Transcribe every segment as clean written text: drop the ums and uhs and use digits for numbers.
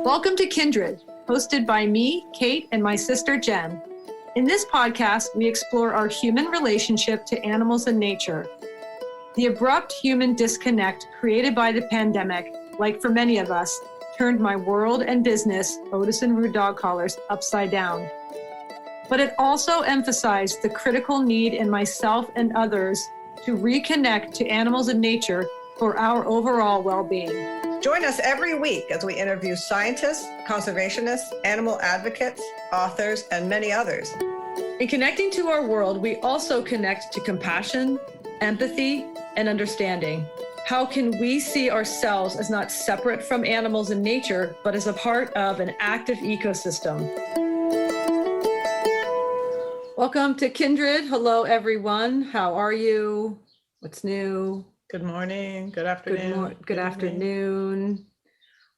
Welcome to Kindred, hosted by me, Kate, and my sister, Jen. In this podcast, we explore our human relationship to animals and nature. The abrupt human disconnect created by the pandemic, like for many of us, turned my world and business, Otis and Rude dog collars, upside down. But it also emphasized the critical need in myself and others to reconnect to animals and nature for our overall well-being. Join us every week as we interview scientists, conservationists, animal advocates, authors, and many others. In connecting to our world, we also connect to compassion, empathy, and understanding. How can we see ourselves as not separate from animals and nature, but as a part of an active ecosystem? Welcome to Kindred. Hello, everyone. How are you? What's new? Good morning. Good afternoon. Good afternoon.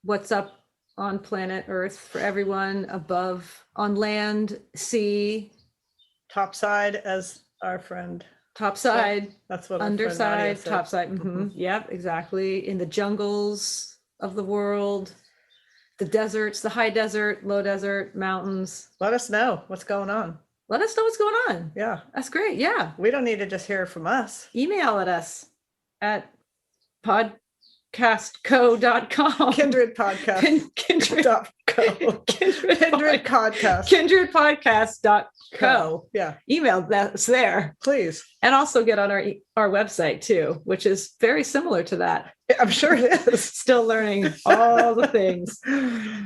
What's up on planet Earth for everyone above, on land, sea? Topside, as our friend. Topside. That's what underside, topside. Mm-hmm. Yep, exactly. In the jungles of the world, the deserts, the high desert, low desert, mountains. Let us know what's going on. Let us know what's going on. Yeah. That's great. Yeah. We don't need to just hear from us. Email at us at podcastco.com. Kindred podcast. Kindred.co. Kindred podcast. Kindredpodcast.co. Yeah. Email that's there. Please. And also get on our website too, which is very similar to that. I'm sure it is. Still learning all the things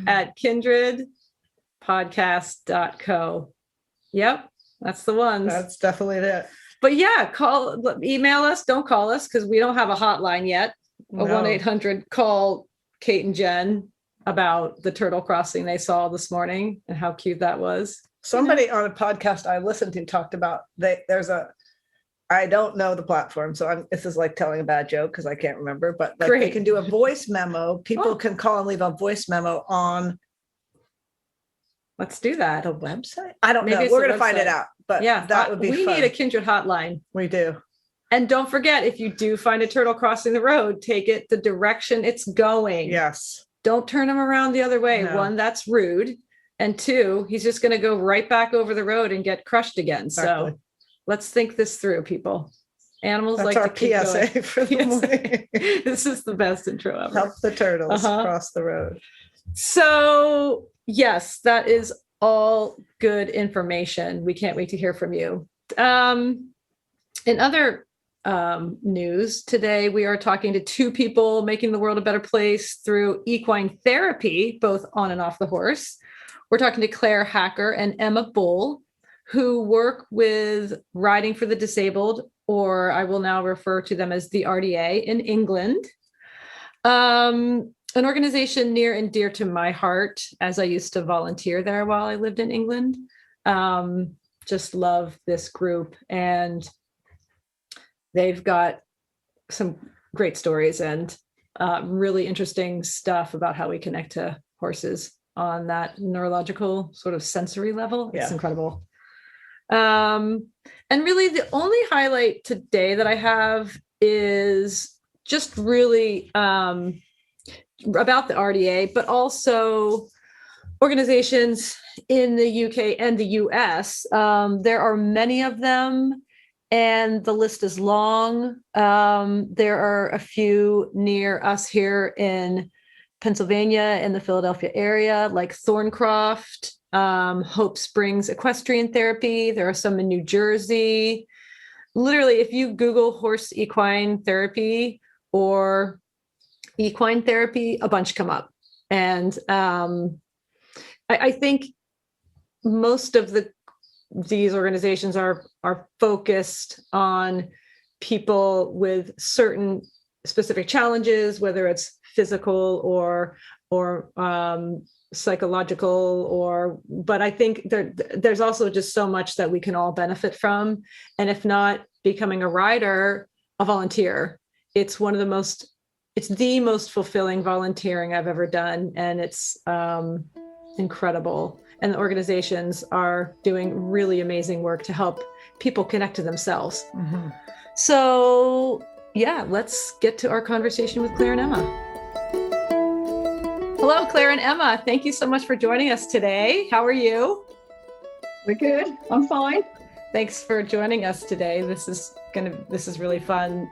at kindredpodcast.co. Yep. That's the ones. That's definitely it. But yeah, email us. Don't call us because we don't have a hotline yet. No. A 1-800 call Kate and Jen about the turtle crossing they saw this morning and how cute that was. Somebody on a podcast I listened to talked about I don't know the platform, so this is like telling a bad joke because I can't remember, but like they can do a voice memo. People can call and leave a voice memo on. Let's do that. The website? I don't know. We're going to find it out, but yeah, that would be fun. We need a Kindred hotline. We do. And don't forget, if you do find a turtle crossing the road, take it the direction it's going. Yes. Don't turn him around the other way. No. 1, that's rude. And 2, he's just going to go right back over the road and get crushed again. Exactly. So let's think this through, people. Animals that's like our to keep PSA going. For the morning. This is the best intro ever. Help the turtles cross the road. So yes, that is all good information. We can't wait to hear from you. In other news today, we are talking to 2 people making the world a better place through equine therapy, both on and off the horse. We're talking to Claire Hacker and Emma Bull, who work with Riding for the Disabled, or I will now refer to them as the RDA in England. An organization near and dear to my heart, as I used to volunteer there while I lived in England. Just love this group, and they've got some great stories and really interesting stuff about how we connect to horses on that neurological sort of sensory level. It's incredible. And really the only highlight today that I have is just really about the RDA, but also organizations in the UK and the US. There are many of them, and the list is long. There are a few near us here in Pennsylvania, in the Philadelphia area, like Thorncroft, Hope Springs Equestrian Therapy. There are some in New Jersey. Literally, if you Google horse equine therapy or equine therapy, a bunch come up. And I think most of these organizations are focused on people with certain specific challenges, whether it's physical or psychological, but I think there's also just so much that we can all benefit from. And if not becoming a rider, a volunteer, it's the most fulfilling volunteering I've ever done. And it's incredible. And the organizations are doing really amazing work to help people connect to themselves. Mm-hmm. So yeah, let's get to our conversation with Claire and Emma. Hello, Claire and Emma. Thank you so much for joining us today. How are you? We're good. I'm fine. Thanks for joining us today. This is really fun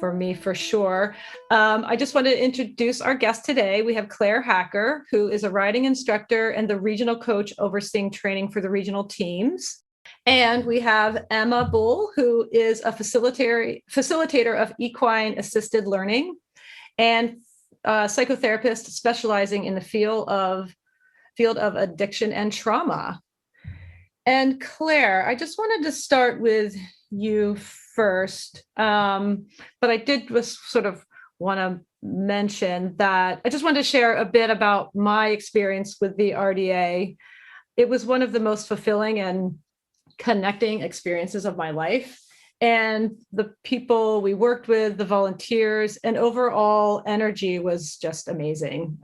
for me for sure. I just wanted to introduce our guest today. We have Claire Hacker, who is a riding instructor and the regional coach overseeing training for the regional teams. And we have Emma Bull, who is a facilitator of equine assisted learning and psychotherapist specializing in the field of addiction and trauma. And Claire, I just wanted to start with you first, but I did just sort of want to mention that I just wanted to share a bit about my experience with the RDA. It was one of the most fulfilling and connecting experiences of my life. And the people we worked with, the volunteers, and overall energy was just amazing.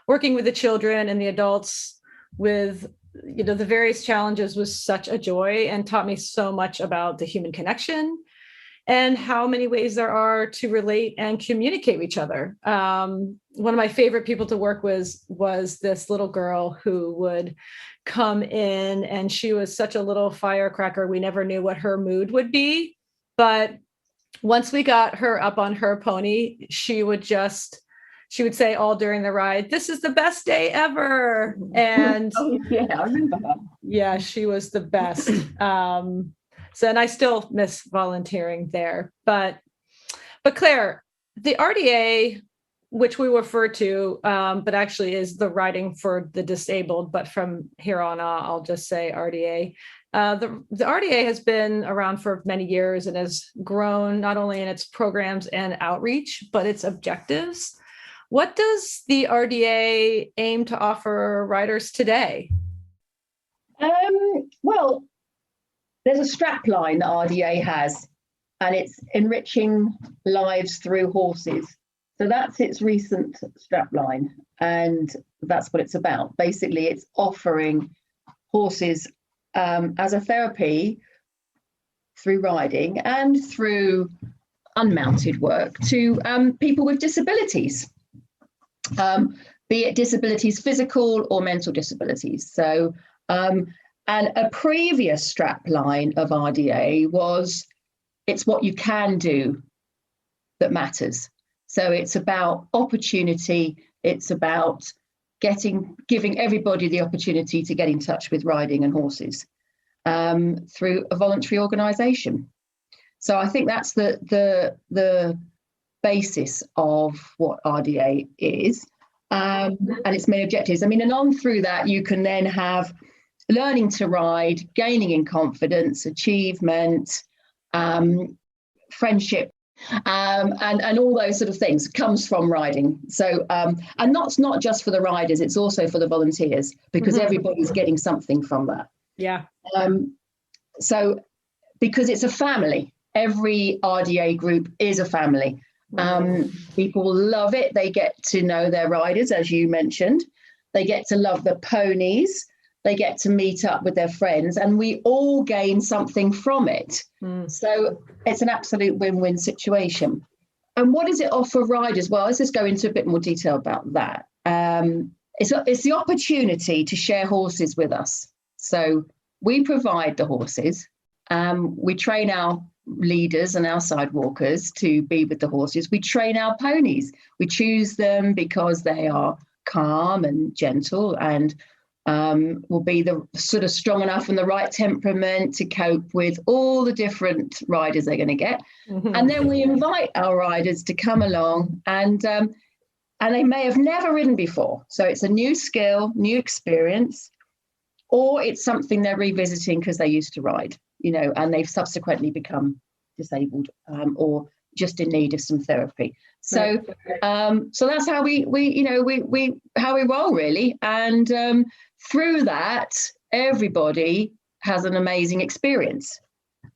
Working with the children and the adults with the various challenges was such a joy and taught me so much about the human connection and how many ways there are to relate and communicate with each other. One of my favorite people to work with was this little girl who would come in, and she was such a little firecracker. We never knew what her mood would be. But once we got her up on her pony, she would say all during the ride, "This is the best day ever." And yeah, I remember that. Yeah, she was the best. And I still miss volunteering there. But Claire, the RDA, which we refer to, but actually is the riding for the disabled, but from here on I'll just say RDA. The RDA has been around for many years and has grown not only in its programs and outreach, but its objectives. What does the RDA aim to offer riders today? Well, there's a strap line that RDA has, and it's enriching lives through horses. So that's its recent strap line, and that's what it's about. Basically, it's offering horses as a therapy through riding and through unmounted work to people with disabilities. Be it disabilities, physical or mental disabilities. So, and a previous strap line of RDA was, it's what you can do that matters. So it's about opportunity. It's about giving everybody the opportunity to get in touch with riding and horses through a voluntary organisation. So I think that's the basis of what RDA is, and its main objectives. I mean, and on through that, you can then have learning to ride, gaining in confidence, achievement, friendship, and all those sort of things comes from riding. So, and that's not just for the riders, it's also for the volunteers, because everybody's getting something from that. Yeah. So, because it's a family, every RDA group is a family. People love it. They get to know their riders, as you mentioned. They get to love the ponies. They get to meet up with their friends, and we all gain something from it. So it's an absolute win-win situation. And what does it offer riders? Well, let's just go into a bit more detail about that. It's the opportunity to share horses with us. So we provide the horses. We train our leaders and our sidewalkers to be with the horses. We train our ponies. We choose them because they are calm and gentle and will be the sort of strong enough and the right temperament to cope with all the different riders they're going to get. And then we invite our riders to come along, and they may have never ridden before. So it's a new skill, new experience, or it's something they're revisiting because they used to ride, and they've subsequently become disabled or just in need of some therapy. So, so that's how we roll, really. And through that, everybody has an amazing experience.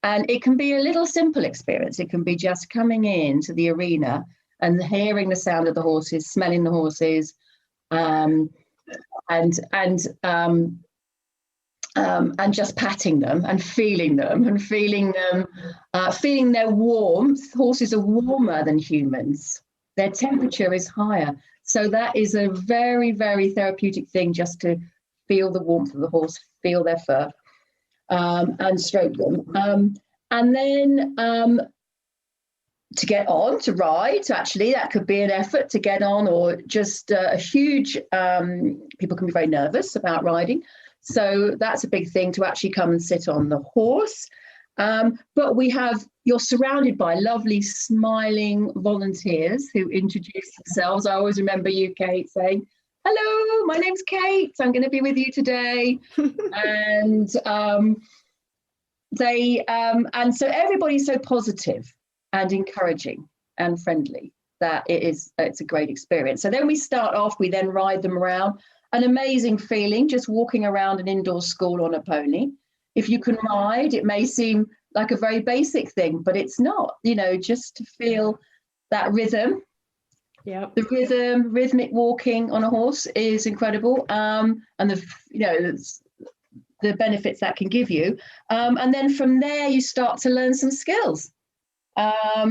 And it can be a little simple experience. It can be just coming into the arena and hearing the sound of the horses, smelling the horses, and just patting them and feeling their warmth. Horses are warmer than humans. Their temperature is higher. So that is a very, very therapeutic thing, just to feel the warmth of the horse, feel their fur, and stroke them. And then to get on, to ride, actually, that could be an effort to get on, or just a huge, people can be very nervous about riding. So that's a big thing, to actually come and sit on the horse. But you're surrounded by lovely, smiling volunteers who introduce themselves. I always remember you, Kate, saying, "Hello, my name's Kate. I'm going to be with you today." And and so everybody's so positive and encouraging and friendly that it's a great experience. So then we start off, we then ride them around. An amazing feeling, just walking around an indoor school on a pony. If you can ride, it may seem like a very basic thing, but it's not, just to feel that rhythm. Yeah. The rhythmic walking on a horse is incredible. And the benefits that can give you. And then from there, you start to learn some skills.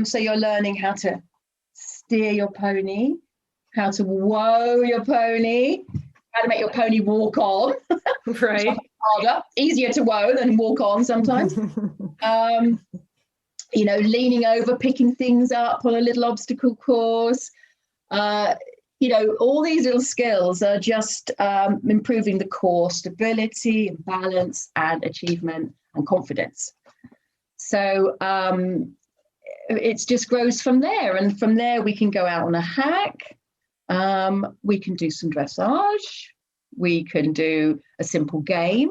So you're learning how to steer your pony, how to woe your pony, how to make your pony walk on. Right. Harder, easier to woe than walk on sometimes. Leaning over, picking things up on a little obstacle course. All these little skills are just improving the core stability and balance and achievement and confidence. So it just grows from there. And from there, we can go out on a hack. We can do some dressage. We can do a simple game.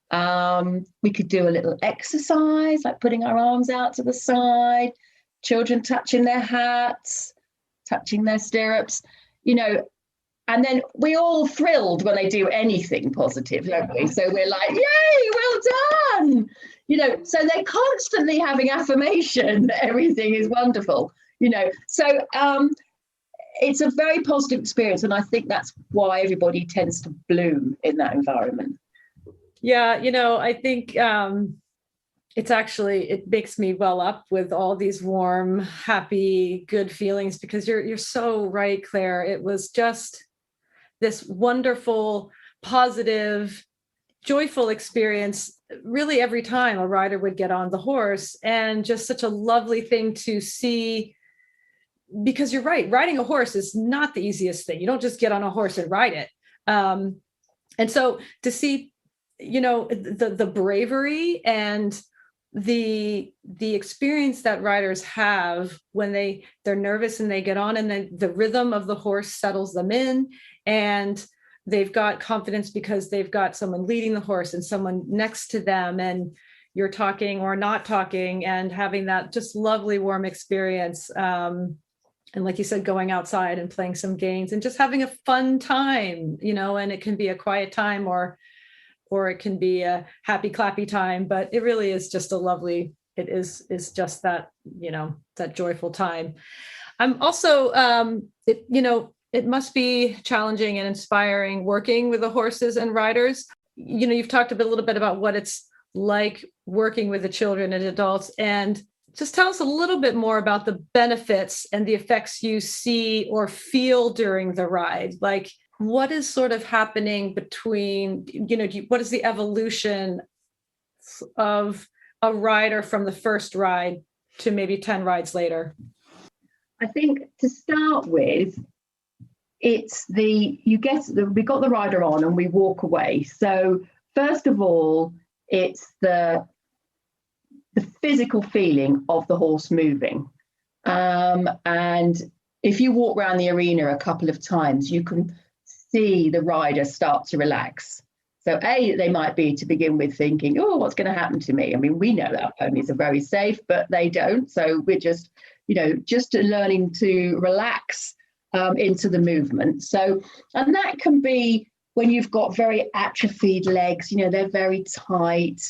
We could do a little exercise, like putting our arms out to the side, children touching their hats, touching their stirrups, and then we're all thrilled when they do anything positive, don't we? So we're like, yay, well done. So they're constantly having affirmation that everything is wonderful, So it's a very positive experience. And I think that's why everybody tends to bloom in that environment. Yeah, I think it makes me well up with all these warm, happy, good feelings, because you're so right, Claire. It was just this wonderful, positive, joyful experience really every time a rider would get on the horse, and just such a lovely thing to see. Because you're right, riding a horse is not the easiest thing. You don't just get on a horse and ride it. And so to see, the bravery and the experience that riders have when they're nervous and they get on, and then the rhythm of the horse settles them in, and they've got confidence because they've got someone leading the horse and someone next to them, and you're talking or not talking and having that just lovely, warm experience. And like you said, going outside and playing some games and just having a fun time, and it can be a quiet time or it can be a happy, clappy time, but it really is just it is just that, that joyful time. I'm also, it must be challenging and inspiring working with the horses and riders. You've talked a little bit about what it's like working with the children and adults, and just tell us a little bit more about the benefits and the effects you see or feel during the ride. Like, what is sort of happening between, what is the evolution of a rider from the first ride to maybe 10 rides later? I think to start with, we got the rider on and we walk away. So first of all, it's the physical feeling of the horse moving. And if you walk around the arena a couple of times, you can see the rider start to relax. So they might be, to begin with, thinking, oh, what's going to happen to me? I mean, we know that our ponies are very safe, but they don't. So we're just learning to relax into the movement. So, and that can be when you've got very atrophied legs, they're very tight.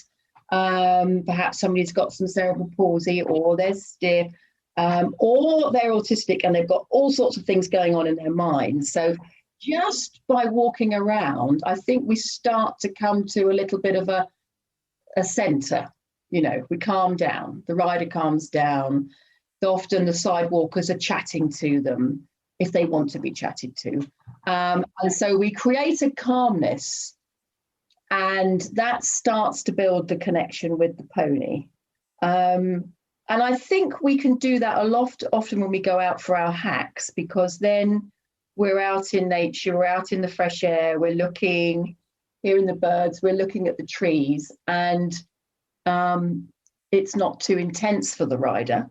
Perhaps somebody's got some cerebral palsy, or they're stiff, or they're autistic and they've got all sorts of things going on in their mind. So just by walking around, I think we start to come to a little bit of a center. We calm down, the rider calms down. Often the sidewalkers are chatting to them. if they want to be chatted to. And so we create a calmness, and that starts to build the connection with the pony. And I think we can do that a lot often when we go out for our hacks, because then we're out in nature, we're out in the fresh air, we're looking, hearing the birds, we're looking at the trees, and it's not too intense for the rider.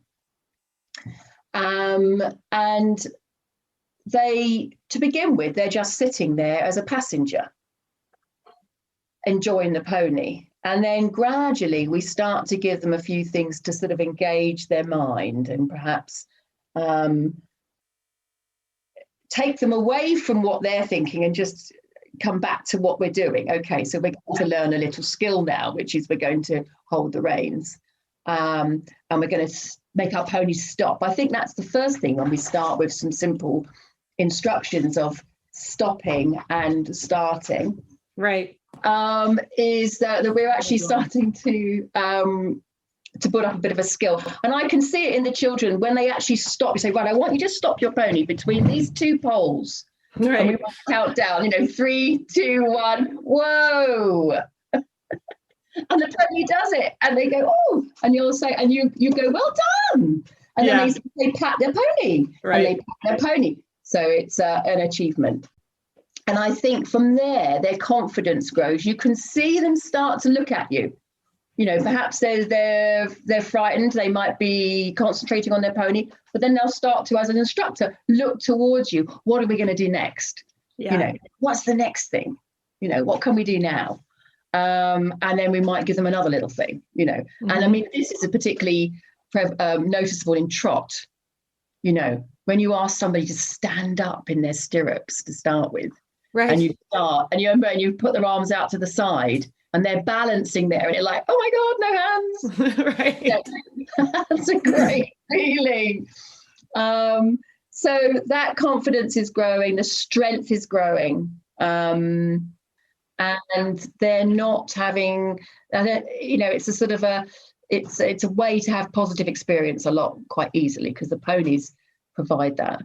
And they, to begin with, they're just sitting there as a passenger, enjoying the pony. And then gradually we start to give them a few things to sort of engage their mind, and perhaps take them away from what they're thinking and just come back to what we're doing. Okay, so we're going to learn a little skill now, which is we're going to hold the reins, and we're going to make our ponies stop. I think that's the first thing when we start with some simple instructions of stopping and starting. Right. Is that we're actually starting to put up a bit of a skill. And I can see it in the children when they actually stop. You say, right, I want you to stop your pony between these two poles. Right. And we count down, 3, 2, 1, whoa. And the pony does it. And they go, oh, and you'll say, and you go, well done. And then they pat their pony. Right. And they pat their pony. So it's an achievement. And I think from there, their confidence grows. You can see them start to look at you. Perhaps they're frightened. They might be concentrating on their pony, but then they'll start to, as an instructor, look towards you. What are we going to do next? Yeah. What's the next thing? What can we do now? And then we might give them another little thing, Mm-hmm. And I mean, this is a particularly noticeable in trot. When you ask somebody to stand up in their stirrups to start with, right? And you start, and you put their arms out to the side, and they're balancing there, and you're like, oh my God, no hands. Right. Yeah. That's a great feeling. So that confidence is growing, the strength is growing, and they're not having, it's a sort of it's a way to have positive experience quite easily, because the ponies provide that.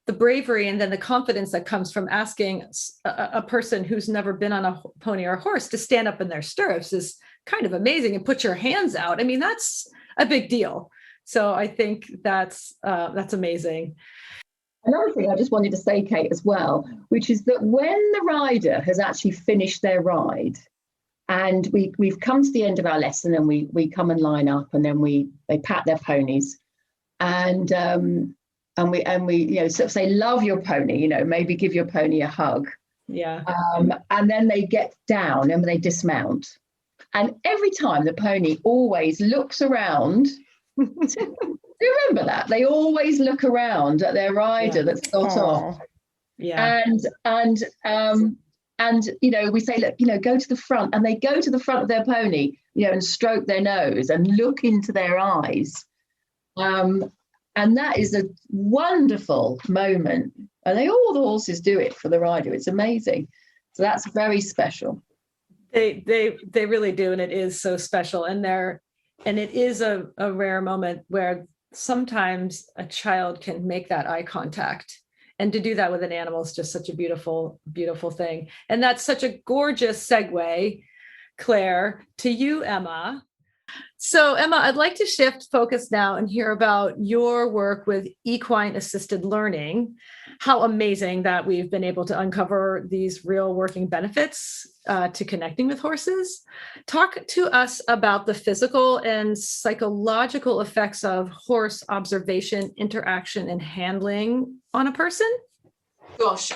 The bravery and then the confidence that comes from asking a person who's never been on a pony or a horse to stand up in their stirrups is kind of amazing, and put your hands out. I mean, that's a big deal. So I think that's amazing. Another thing I just wanted to say, Kate, as well, which is that when the rider has actually finished their ride, and we've come to the end of our lesson, and we come and line up, and then they pat their ponies, and we sort of say, love your pony, maybe give your pony a hug. Yeah. And then they get down and they dismount. And every time the pony always looks around. Do you remember that? They always look around at their rider that's got off. Yeah. And we say, look, go to the front, and they go to the front of their pony, and stroke their nose and look into their eyes. And that is a wonderful moment. And all the horses do it for the rider. It's amazing. So that's very special. They really do. And it is so special. And it is a rare moment where sometimes a child can make that eye contact. And to do that with an animal is just such a beautiful, beautiful thing. And that's such a gorgeous segue, Claire, to you, Emma. So Emma, I'd like to shift focus now and hear about your work with equine assisted learning. How amazing that we've been able to uncover these real working benefits to connecting with horses. Talk to us about the physical and psychological effects of horse observation, interaction, and handling on a person. Gosh,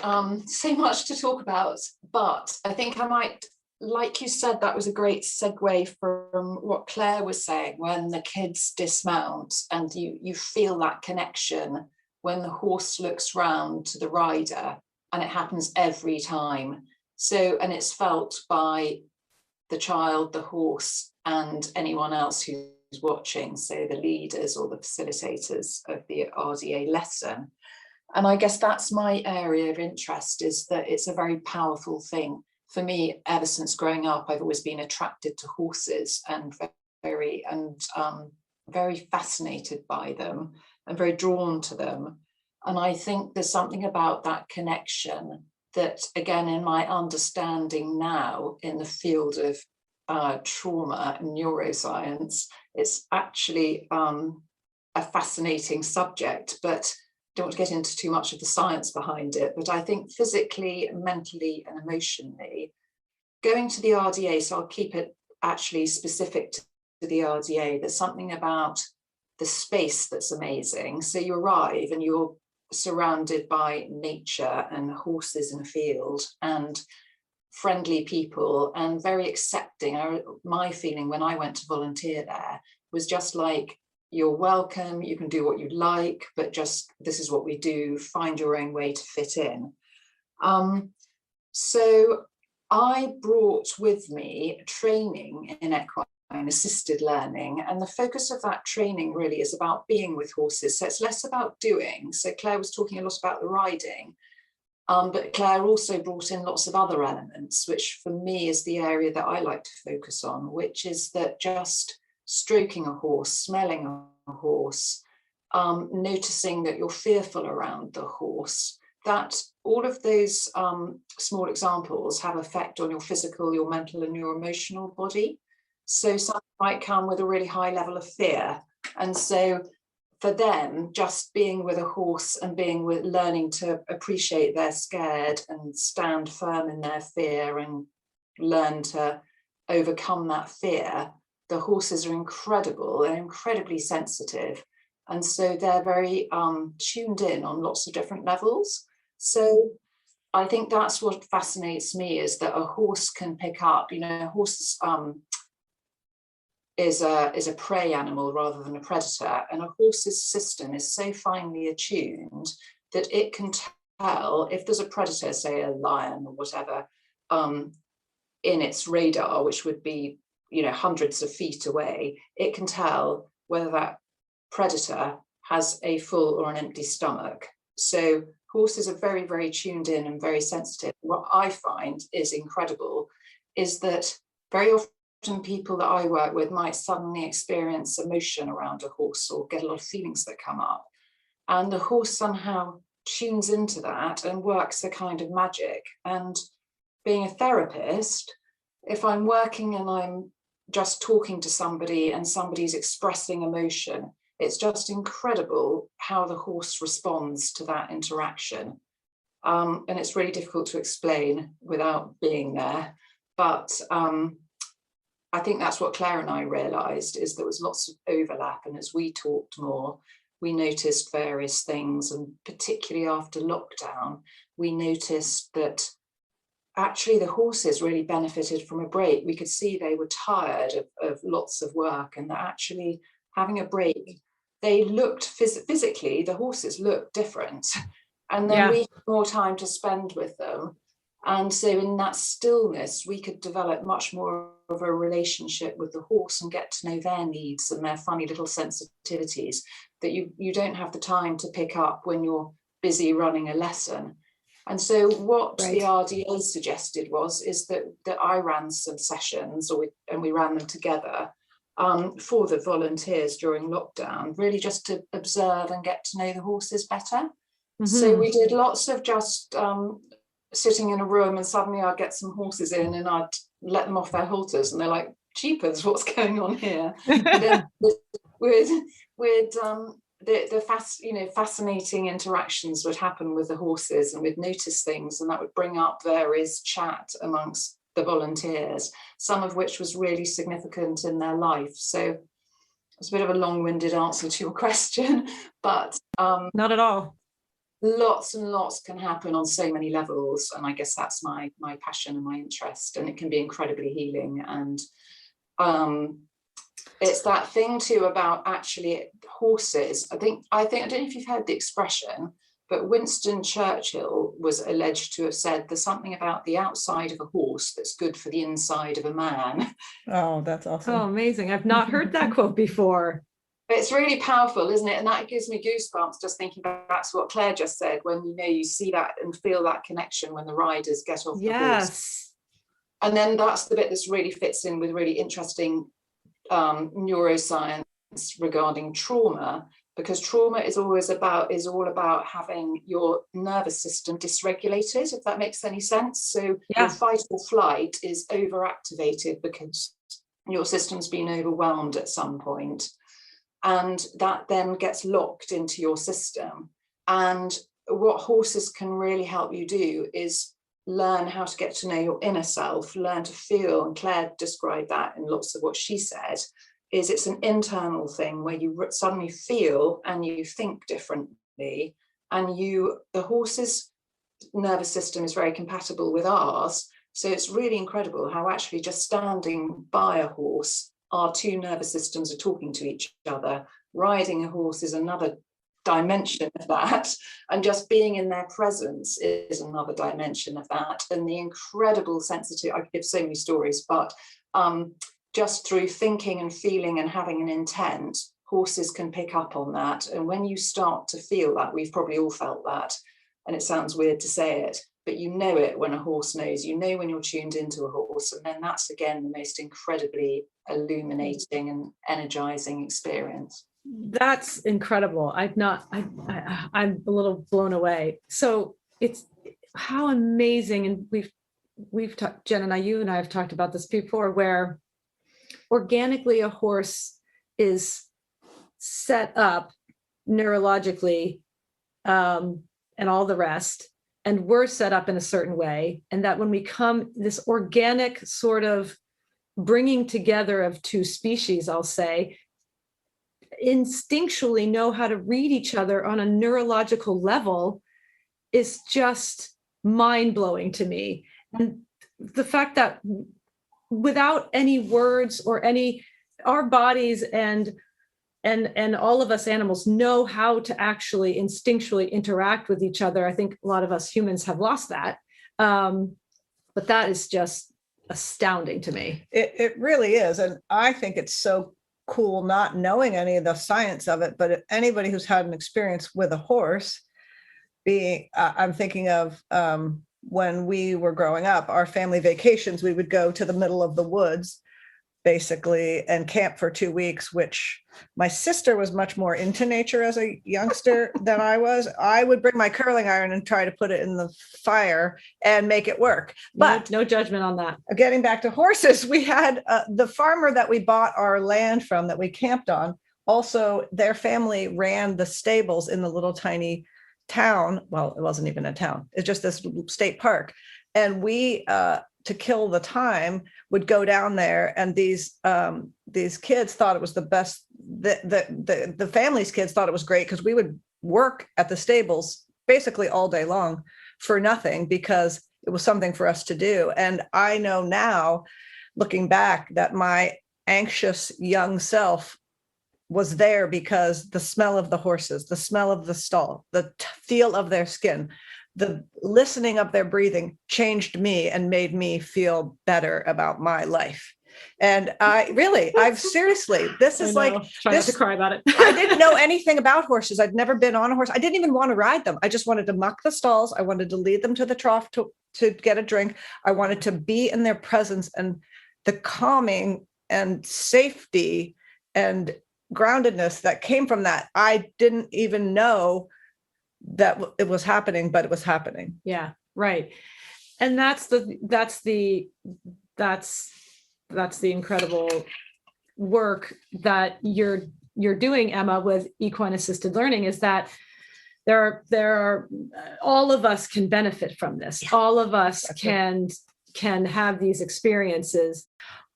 so much to talk about, but I think I might, like you said, that was a great segue from what Claire was saying, when the kids dismount and you feel that connection when the horse looks round to the rider, and it happens every time. So, and it's felt by the child, the horse, and anyone else who's watching, so the leaders or the facilitators of the RDA lesson. And I guess that's my area of interest, is that it's a very powerful thing. For me, ever since growing up, I've always been attracted to horses and very fascinated by them and very drawn to them. And I think there's something about that connection that, again, in my understanding now in the field of trauma and neuroscience, it's actually a fascinating subject, but don't want to get into too much of the science behind it. But I think physically, mentally, and emotionally, going to the RDA, so I'll keep it actually specific to the RDA, there's something about the space that's amazing. So you arrive and you're surrounded by nature and horses in a field and friendly people and very accepting. My feeling when I went to volunteer there was just like, you're welcome, you can do what you like, but just this is what we do, find your own way to fit in. So I brought with me training in equine assisted learning, and the focus of that training really is about being with horses. So it's less about doing. So Claire was talking a lot about the riding, but Claire also brought in lots of other elements, which for me is the area that I like to focus on, which is that just stroking a horse, smelling a horse, noticing that you're fearful around the horse, that all of those small examples have effect on your physical, your mental, and your emotional body. So some might come with a really high level of fear. And so for them, just being with a horse and learning to appreciate they're scared and stand firm in their fear and learn to overcome that fear. The horses are incredible and incredibly sensitive. And so they're very tuned in on lots of different levels. So I think that's what fascinates me, is that a horse can pick up, a horse is a prey animal rather than a predator. And a horse's system is so finely attuned that it can tell if there's a predator, say a lion or whatever, in its radar, which would be, hundreds of feet away. It can tell whether that predator has a full or an empty stomach. So horses are very, very tuned in and very sensitive. What I find is incredible is that very often people that I work with might suddenly experience emotion around a horse or get a lot of feelings that come up. And the horse somehow tunes into that and works a kind of magic. And being a therapist, if I'm working and I'm just talking to somebody and somebody's expressing emotion, it's just incredible how the horse responds to that interaction. And it's really difficult to explain without being there. But I think that's what Claire and I realised, is there was lots of overlap. And as we talked more, we noticed various things. And particularly after lockdown, we noticed that actually the horses really benefited from a break. We could see they were tired of lots of work, and that actually having a break, they looked physically, the horses looked different. And then we had more time to spend with them. And so in that stillness, we could develop much more of a relationship with the horse and get to know their needs and their funny little sensitivities that you don't have the time to pick up when you're busy running a lesson. And so what the RDA suggested is that I ran some sessions, and we ran them together for the volunteers during lockdown, really just to observe and get to know the horses better. Mm-hmm. So we did lots of just sitting in a room, and suddenly I'd get some horses in and I'd let them off their halters, and they're like, jeepers, what's going on here? And then the fascinating interactions would happen with the horses, and we'd notice things, and that would bring up various chat amongst the volunteers, some of which was really significant in their life. So it's a bit of a long-winded answer to your question, but not at all. Lots and lots can happen on so many levels, and I guess that's my passion and my interest, and it can be incredibly healing. And it's that thing too about actually horses. I don't know if you've heard the expression, but Winston Churchill was alleged to have said there's something about the outside of a horse that's good for the inside of a man. Oh, that's awesome. Oh, amazing. I've not heard that quote before. It's really powerful, isn't it? And that gives me goosebumps just thinking back to what Claire just said, when you see that and feel that connection when the riders get off the horse. And then that's the bit that's really fits in with really interesting neuroscience regarding trauma. because trauma is all about having your nervous system dysregulated, if that makes any sense. So your fight or flight is overactivated because your system's been overwhelmed at some point, and that then gets locked into your system. And what horses can really help you do is learn how to get to know your inner self, learn to feel, and Claire described that in lots of what she said, is it's an internal thing where you suddenly feel and you think differently, and the horse's nervous system is very compatible with ours. So it's really incredible how actually just standing by a horse, our two nervous systems are talking to each other. Riding a horse is another dimension of that, and just being in their presence is another dimension of that. And the incredible sensitivity, I could give so many stories, but just through thinking and feeling and having an intent, horses can pick up on that. And when you start to feel that, we've probably all felt that, and it sounds weird to say it, but you know it when a horse knows, you know when you're tuned into a horse, and then that's again the most incredibly illuminating and energizing experience. That's incredible. I'm a little blown away. So it's how amazing, and we've talked, Jen and you and I have talked about this before, where organically a horse is set up neurologically, and all the rest, and we're set up in a certain way, and that when we come this organic sort of bringing together of two species, I'll say, instinctually know how to read each other on a neurological level is just mind-blowing to me. And the fact that without any words or our bodies and all of us animals know how to actually instinctually interact with each other. I think a lot of us humans have lost that. But that is just astounding to me. It really is. And I think it's so cool not knowing any of the science of it, but anybody who's had an experience with a horse, I'm thinking of when we were growing up, our family vacations, we would go to the middle of the woods basically and camp for 2 weeks, which my sister was much more into nature as a youngster than I was. I would bring my curling iron and try to put it in the fire and make it work. But no judgment on that. Getting back to horses, we had the farmer that we bought our land from that we camped on. Also, their family ran the stables in the little tiny town. Well, it wasn't even a town. It's just this state park. And we, to kill the time, would go down there, and these kids thought it was the best. The family's kids thought it was great because we would work at the stables basically all day long for nothing because it was something for us to do. And I know now, looking back, that my anxious young self was there because the smell of the horses, the smell of the stall, the feel of their skin, the listening of their breathing changed me and made me feel better about my life. And I've seriously, this is like, try not to cry about it. I didn't know anything about horses. I'd never been on a horse. I didn't even want to ride them. I just wanted to muck the stalls. I wanted to lead them to the trough to get a drink. I wanted to be in their presence, and the calming and safety and groundedness that came from that. I didn't even know that it was happening, but it was happening. Yeah, right. And that's the incredible work that you're doing, Emma, with equine assisted learning, is that there are all of us can benefit from this. Yeah. All of us can have these experiences.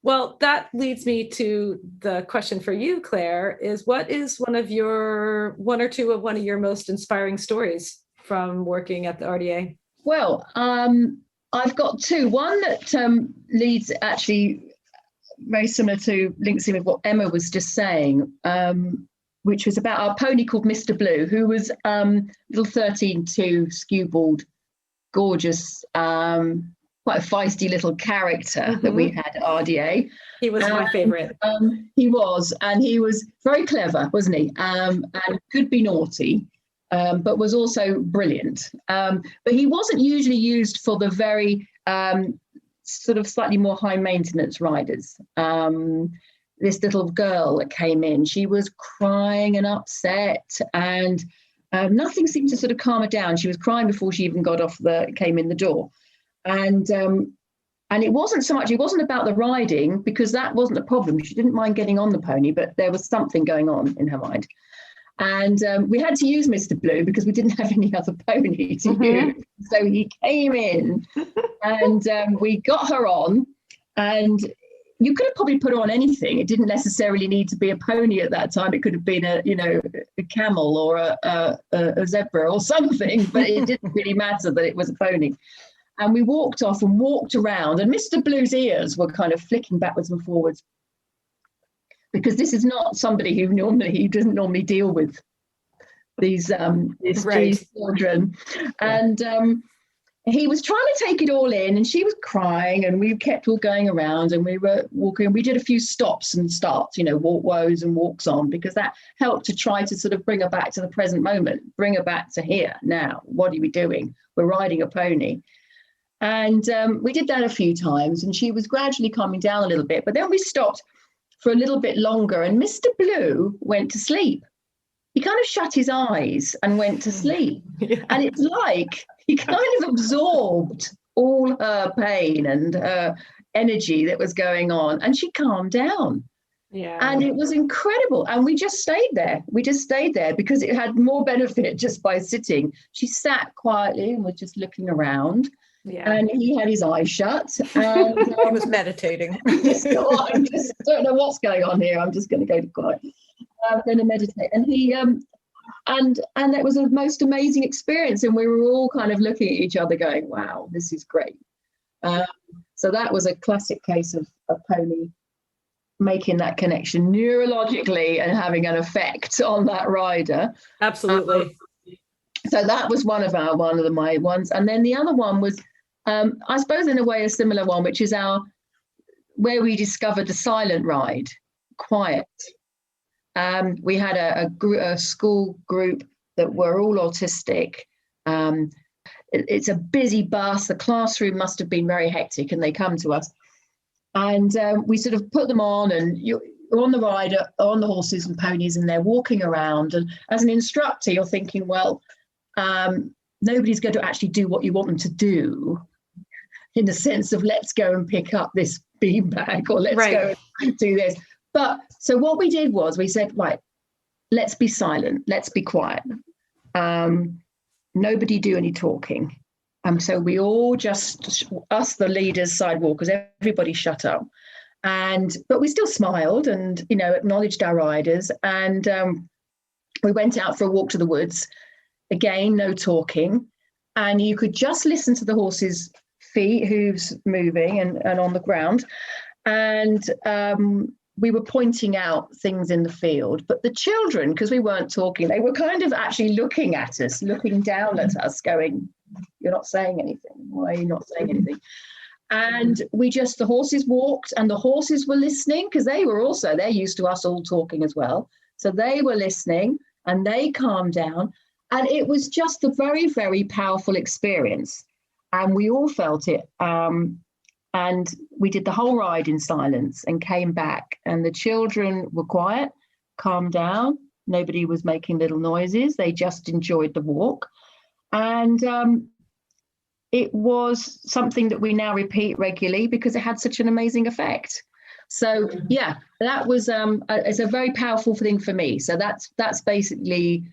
Well, that leads me to the question for you, Claire, is what is one or two of your most inspiring stories from working at the RDA? Well, I've got two. One that leads actually very similar to, links in with what Emma was just saying, which was about our pony called Mr. Blue, who was little 13-2 skewbald, gorgeous, quite a feisty little character that we had at RDA. He was my favorite. He was very clever, wasn't he? And could be naughty, but was also brilliant. But he wasn't usually used for the very sort of slightly more high maintenance riders. this little girl that came in. She was crying and upset, and nothing seemed to sort of calm her down. She was crying before she even came in the door. And it wasn't so much, it wasn't about the riding, because that wasn't a problem. She didn't mind getting on the pony, but there was something going on in her mind. And we had to use Mr. Blue because we didn't have any other pony to use. So he came in and we got her on, and you could have probably put her on anything. It didn't necessarily need to be a pony at that time. It could have been a camel or a zebra or something, but it didn't really matter that it was a pony. And we walked off and walked around, and Mr. Blue's ears were kind of flicking backwards and forwards, because this is not somebody who doesn't normally deal with these children. And he was trying to take it all in, and she was crying, and we kept all going around, and we were walking. We did a few stops and starts, walk woes and walks on, because that helped to try to sort of bring her back to the present moment, bring her back to here now. What are we doing? We're riding a pony. And we did that a few times, and she was gradually calming down a little bit. But then we stopped for a little bit longer, and Mr. Blue went to sleep. He kind of shut his eyes and went to sleep. Yeah. And it's like he kind of absorbed all her pain and her energy that was going on, and she calmed down. Yeah. And it was incredible. And we just stayed there. Because it had more benefit just by sitting. She sat quietly and was just looking around. Yeah. And he had his eyes shut. And he was meditating. I just don't know what's going on here. I'm just going to go to quiet. I'm going to meditate. And he and that was the most amazing experience. And we were all kind of looking at each other going, wow, this is great. So that was a classic case of a pony making that connection neurologically and having an effect on that rider. Absolutely. So that was one of my ones. And then the other one was, I suppose in a way, a similar one, which is where we discovered the silent ride, quiet. We had a school group that were all autistic. It's a busy bus. The classroom must have been very hectic, and they come to us. And we sort of put them on, and you're on the rider, on the horses and ponies, and they're walking around. And as an instructor, you're thinking, well, nobody's going to actually do what you want them to do, in the sense of let's go and pick up this beanbag, or let's go and do this. But so what we did was we said, right, let's be silent, let's be quiet. Nobody do any talking. So we all just, us, the leaders, sidewalkers, everybody shut up. But we still smiled and, acknowledged our riders. And we went out for a walk to the woods. Again, no talking. And you could just listen to the horses' feet, hooves moving and on the ground. And we were pointing out things in the field. But the children, because we weren't talking, they were kind of actually looking at us, looking down at us, going, you're not saying anything. Why are you not saying anything? And the horses walked, and the horses were listening, because they're used to us all talking as well. So they were listening, and they calmed down. And it was just a very, very powerful experience. And we all felt it. And we did the whole ride in silence and came back. And the children were quiet, calmed down. Nobody was making little noises. They just enjoyed the walk. And it was something that we now repeat regularly because it had such an amazing effect. So, yeah, that was it's a very powerful thing for me. So that's basically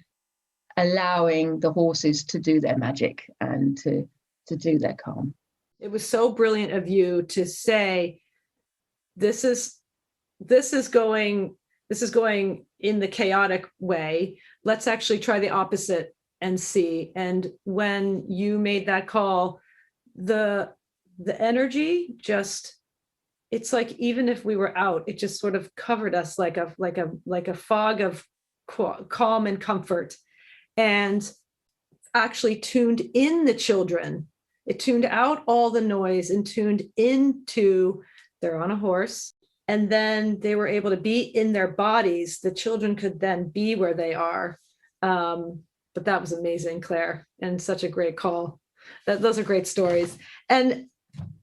allowing the horses to do their magic and to do their calm. It was so brilliant of you to say, this is going in the chaotic way. Let's actually try the opposite and see. And when you made that call, the energy just, it's like, even if we were out, it just sort of covered us like a fog of calm and comfort, and actually tuned in the children. It tuned out all the noise and tuned into, they're on a horse, and then they were able to be in their bodies. The children could then be where they are. But that was amazing, Claire, and such a great call. Those are great stories. And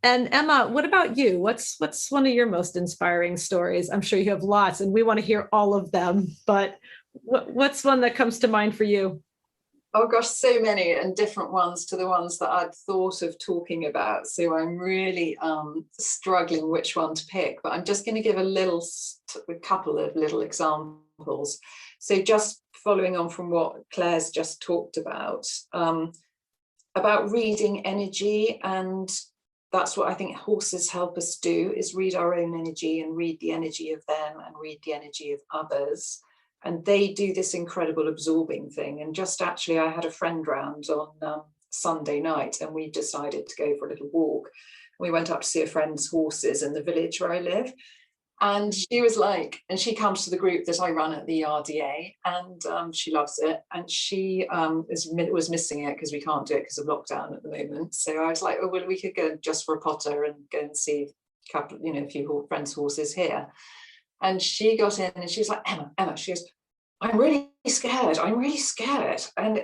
And Emma, what about you? What's one of your most inspiring stories? I'm sure you have lots, and we want to hear all of them, but what's one that comes to mind for you? Oh gosh, so many, and different ones to the ones that I'd thought of talking about. So I'm really struggling which one to pick, but I'm just going to give a couple of little examples. So just following on from what Claire's just talked about reading energy, and that's what I think horses help us do, is read our own energy and read the energy of them and read the energy of others. And they do this incredible absorbing thing. And just actually, I had a friend round on Sunday night, and we decided to go for a little walk. We went up to see a friend's horses in the village where I live. And she was like, and she comes to the group that I run at the RDA, and she loves it. And she was missing it because we can't do it because of lockdown at the moment. So I was like, oh, well, we could go just for a potter and go and see a few friends' horses here. And she got in and she was like, Emma, she goes, I'm really scared. And,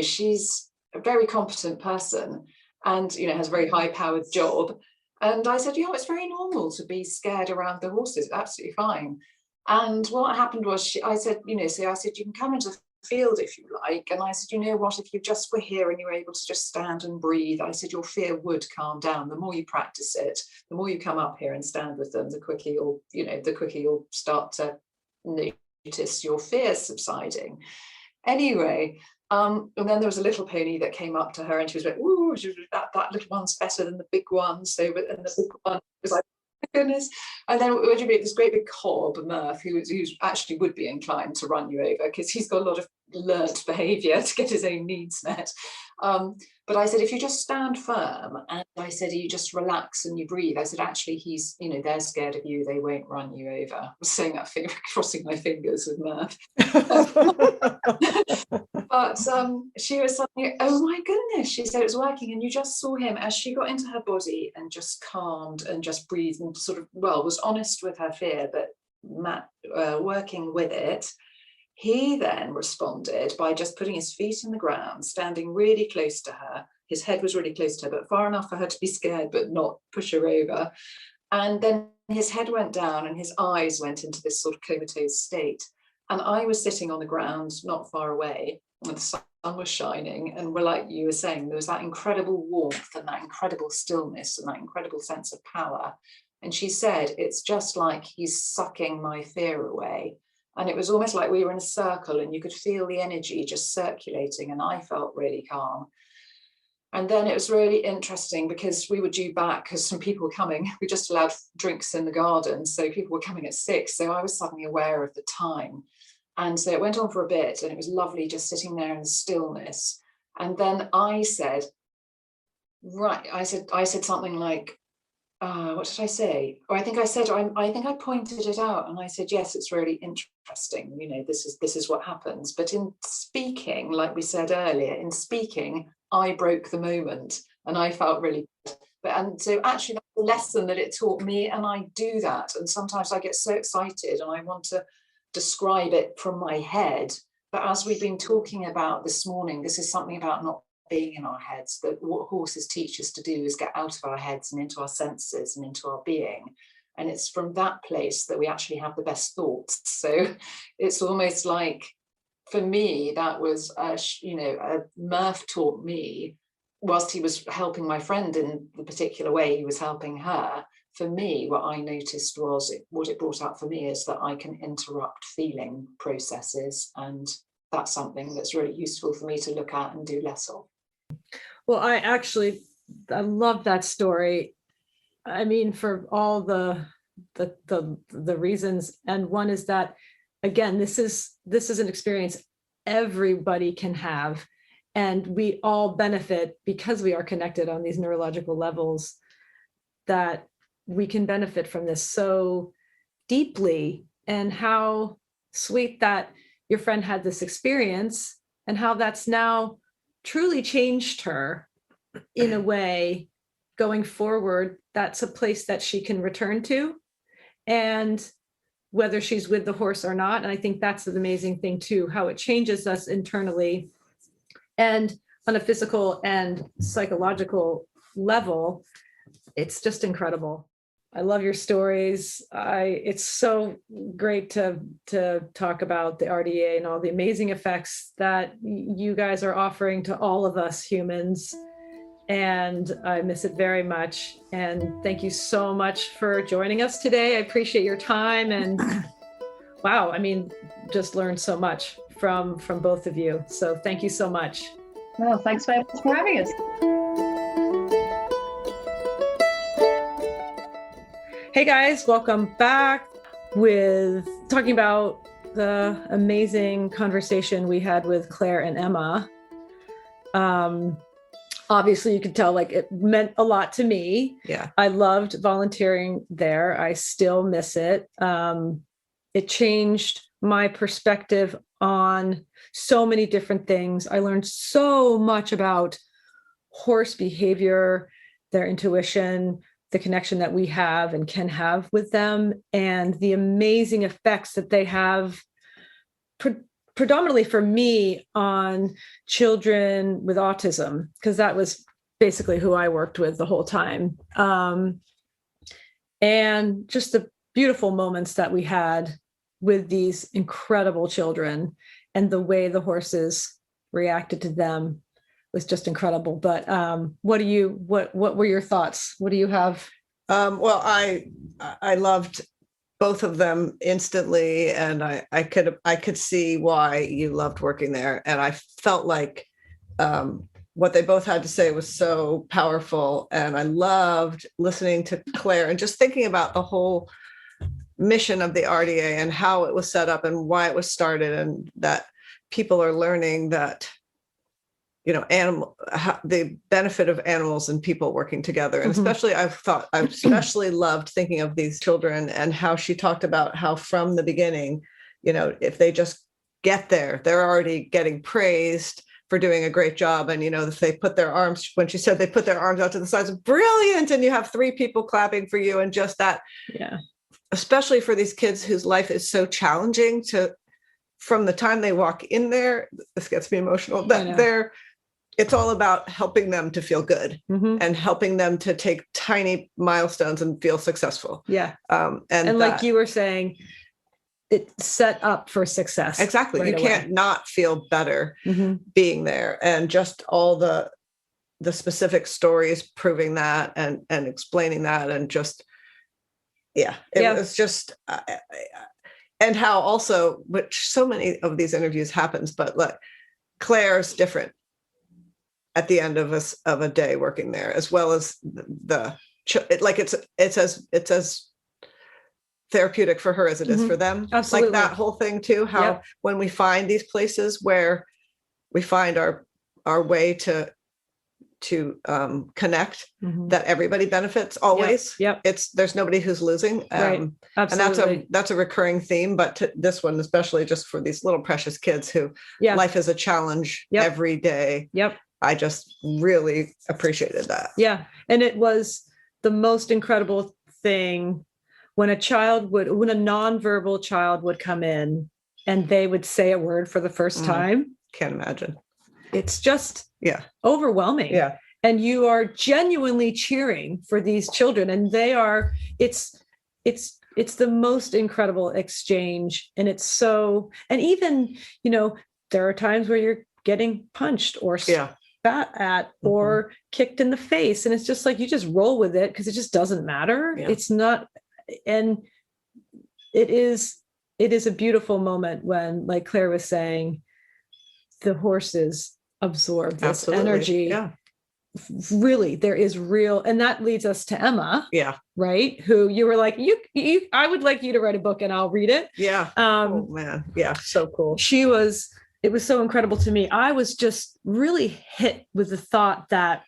she's a very competent person and, has a very high powered job. And I said, it's very normal to be scared around the horses. Absolutely fine. And what happened was I said, you can come into the field if you like. And I said, you know what, if you just were here and you were able to just stand and breathe, I said, your fear would calm down. The more you practice it, the more you come up here and stand with them, the quicker you'll start to notice your fear subsiding. Anyway, and then there was a little pony that came up to her and she was like, ooh, that little one's better than the big one. So, and the big one was like, goodness. And then would you be this great big cob, Murph, who actually would be inclined to run you over because he's got a lot of learnt behaviour to get his own needs met. But I said, if you just stand firm, and I said, you just relax and you breathe. I said, actually, they're scared of you. They won't run you over. I was saying that, crossing my fingers with Murph. But she was suddenly, oh my goodness, she said it was working. And you just saw him as she got into her body and just calmed and just breathed and sort of, was honest with her fear, but working with it. He then responded by just putting his feet in the ground, standing really close to her. His head was really close to her, but far enough for her to be scared, but not push her over. And then his head went down and his eyes went into this sort of comatose state. And I was sitting on the ground not far away, and the sun was shining. And like you were saying, there was that incredible warmth and that incredible stillness and that incredible sense of power. And she said, it's just like he's sucking my fear away. And it was almost like we were in a circle and you could feel the energy just circulating. And I felt really calm. And then it was really interesting because we were due back because some people were coming. We just allowed drinks in the garden. So people were coming at 6. So I was suddenly aware of the time. And so it went on for a bit and it was lovely just sitting there in the stillness. And then I said, I said something like, what did I say? Or I think I said, I think I pointed it out and I said, yes, it's really interesting. This is what happens. But in speaking, like we said earlier, I broke the moment and I felt really good. And so actually that's a lesson that it taught me, and I do that. And sometimes I get so excited and I want to describe it from my head. But as we've been talking about this morning, this is something about not being in our heads, that what horses teach us to do is get out of our heads and into our senses and into our being. And it's from that place that we actually have the best thoughts. So it's almost like, for me, that was, Murph taught me, whilst he was helping my friend in the particular way he was helping her, for me, what I noticed was, what it brought out for me is that I can interrupt feeling processes. And that's something that's really useful for me to look at and do less of. Well, I love that story. I mean, for all the reasons. And one is that, again, this is an experience everybody can have. And we all benefit because we are connected on these neurological levels, that we can benefit from this so deeply. And how sweet that your friend had this experience and how that's now truly changed her in a way going forward. That's a place that she can return to, and whether she's with the horse or not. And I think that's the amazing thing too, how it changes us internally and on a physical and psychological level. it's just incredible. I love your stories. It's so great to talk about the RDA and all the amazing effects that you guys are offering to all of us humans. And I miss it very much. And thank you so much for joining us today. I appreciate your time. And wow, I mean, just learned so much from both of you. So thank you so much. Well, thanks very much for having us. Hey guys, welcome back with talking about the amazing conversation we had with Claire and Emma. Obviously you could tell like it meant a lot to me. Yeah. I loved volunteering there. I still miss it. It changed my perspective on so many different things. I learned so much about horse behavior, their intuition, the connection that we have and can have with them, and the amazing effects that they have predominantly for me on children with autism, because that was basically who I worked with the whole time. And just the beautiful moments that we had with these incredible children and the way the horses reacted to them was just incredible. But what were your thoughts? What do you have? Well, I loved both of them instantly, and I could see why you loved working there. And I felt like what they both had to say was so powerful. And I loved listening to Claire and just thinking about the whole mission of the RDA and how it was set up and why it was started, and that people are learning that, you know, the benefit of animals and people working together. And especially I especially loved thinking of these children and how she talked about how from the beginning, you know, if they just get there, they're already getting praised for doing a great job. And, you know, if they put their arms, when she said they put their arms out to the sides, brilliant. And you have 3 people clapping for you. And just that, Yeah, especially for these kids whose life is so challenging from the time they walk in there, this gets me emotional, that it's all about helping them to feel good and helping them to take tiny milestones and feel successful. Yeah. And like you were saying, it's set up for success. Exactly. Right you can't not feel better being there. And just all the specific stories proving that and explaining that, and just, it was just, and how also, which so many of these interviews happens, but like Claire's different at the end of a day working there, as well as it's as therapeutic for her as it is for them. Absolutely. Like that whole thing too, how when we find these places where we find our way to connect, that everybody benefits always. There's nobody who's losing. Right. Absolutely. And that's a recurring theme, but this one, especially just for these little precious kids who life is a challenge every day. I just really appreciated that. Yeah. And it was the most incredible thing when a nonverbal child would come in and they would say a word for the first time. Can't imagine. It's just overwhelming. Yeah. And you are genuinely cheering for these children, and it's the most incredible exchange. And it's so, and even, you know, there are times where you're getting punched or spat at or kicked in the face. And it's just like, you just roll with it because it just doesn't matter. Yeah. It's not, and it is a beautiful moment when, like Claire was saying, the horses absorb this energy. Yeah. Really, there is real, and that leads us to Emma. Yeah. Right. Who you were like, I would like you to write a book and I'll read it. Yeah. Oh man. Yeah. So cool. It was so incredible to me. I was just really hit with the thought that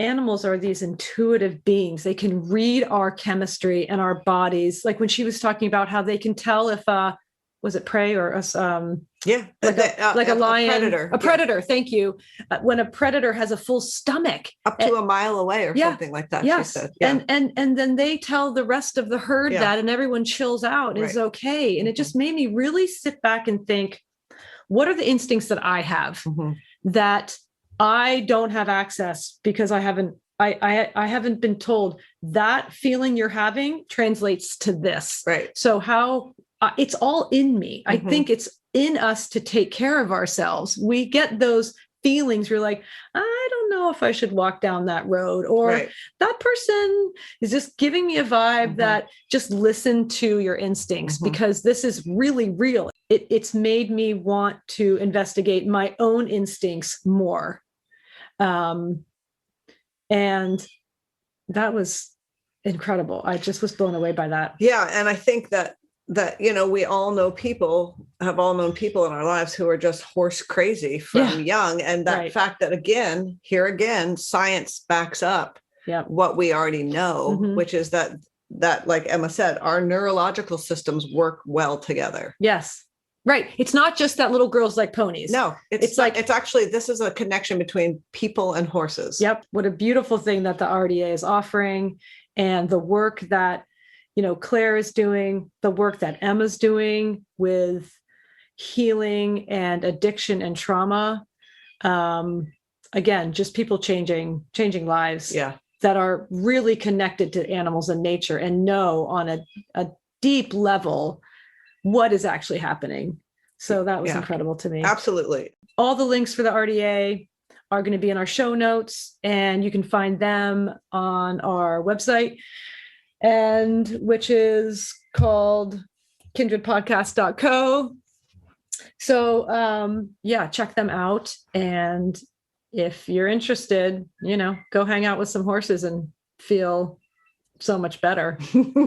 animals are these intuitive beings. They can read our chemistry and our bodies. Like when she was talking about how they can tell if was it prey or us? Like a lion, a predator. Thank you. When a predator has a full stomach, up to a mile away or something like that. Yes. She said. Yeah. And then they tell the rest of the herd that, and everyone chills out and is okay. And it just made me really sit back and think, what are the instincts that I have that I don't have access because I haven't I haven't been told that feeling you're having translates to this. Right. So how it's all in me. I think it's in us to take care of ourselves. We get those feelings. You're like, I don't know if I should walk down that road, or that person is just giving me a vibe that just listen to your instincts because this is really real. It's made me want to investigate my own instincts more. And that was incredible. I just was blown away by that. Yeah. And I think that, we all know have all known people in our lives who are just horse crazy from young. And that fact that here again, science backs up what we already know, which is that like Emma said, our neurological systems work well together. Yes. Right. It's not just that little girls like ponies. No, it's actually, this is a connection between people and horses. Yep. What a beautiful thing that the RDA is offering, and the work that, Claire is doing, the work that Emma's doing with healing and addiction and trauma. Again, just people changing lives that are really connected to animals and nature and know on a deep level what is actually happening. So that was incredible to me. Absolutely. All the links for the RDA are going to be in our show notes, and you can find them on our website, and which is called kindredpodcast.co. So check them out. And if you're interested, go hang out with some horses and feel so much better.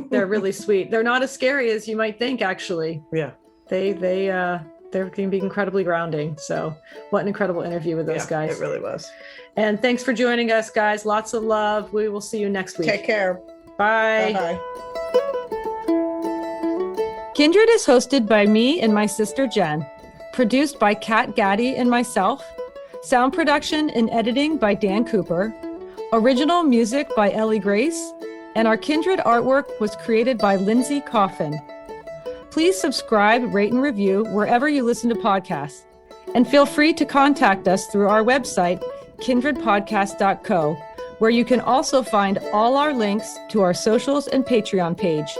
They're really sweet. They're not as scary as you might think, actually. Yeah. They're going to be incredibly grounding. So what an incredible interview with those guys. It really was. And thanks for joining us, guys. Lots of love. We will see you next week. Take care. Bye. Bye-bye. Kindred is hosted by me and my sister Jen, produced by Kat Gaddy and myself, sound production and editing by Dan Cooper, original music by Ellie Grace, and our Kindred artwork was created by Lindsay Coffin. Please subscribe, rate, and review wherever you listen to podcasts, and feel free to contact us through our website, kindredpodcast.co, where you can also find all our links to our socials and Patreon page.